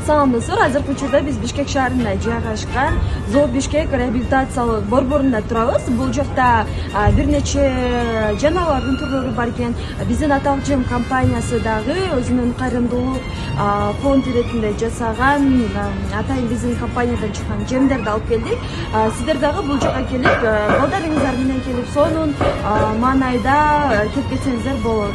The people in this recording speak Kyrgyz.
Саламатсызбы. Азыркы учурда биз Бишкек шаарында жайгашкан Zoo Бишкек реабилитациялык борборунда турабыз. Бул жакта бир нече жаныбарлардын түрлөрү бар экен. Биздин аталган компаниясы дагы өзүнүн кайрымдуулук фонд иретинде жасаган атайын биздин компаниядан чыккан жемдерди алып келдик. Сиздер дагы бул жака келип, балдарыңыздар менен келип, сонун маанайда келип кетсеңиздер болот.